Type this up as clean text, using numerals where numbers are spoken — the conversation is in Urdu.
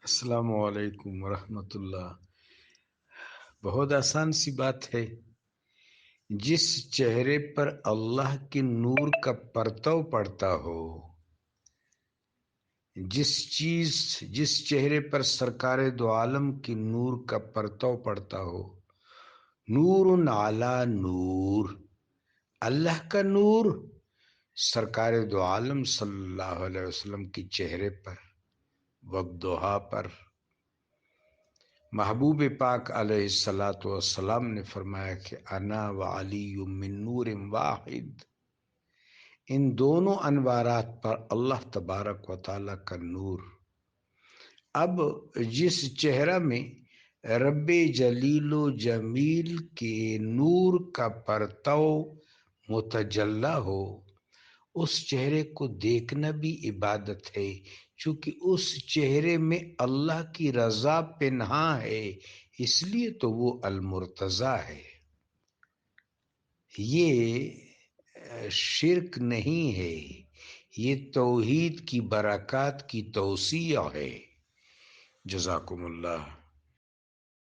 السلام علیکم ورحمۃ اللہ۔ بہت آسان سی بات ہے، جس چہرے پر اللہ کے نور کا پرتو پڑتا ہو، جس چہرے پر سرکار دو عالم کی نور کا پرتو پڑتا ہو، نور علی نور، اللہ کا نور سرکار دو عالم صلی اللہ علیہ وسلم کی چہرے پر وضحا پر۔ محبوب پاک علیہ الصلاۃ والسلام نے فرمایا کہ انا وعلی من نور واحد، ان دونوں انوارات پر اللہ تبارک و تعالی کا نور۔ اب جس چہرہ میں رب جلیل و جمیل کے نور کا پرتو متجلا ہو، اس چہرے کو دیکھنا بھی عبادت ہے، چونکہ اس چہرے میں اللہ کی رضا پنہاں ہے، اس لیے تو وہ المرتضی ہے۔ یہ شرک نہیں ہے، یہ توحید کی برکات کی توسیع ہے۔ جزاکم اللہ۔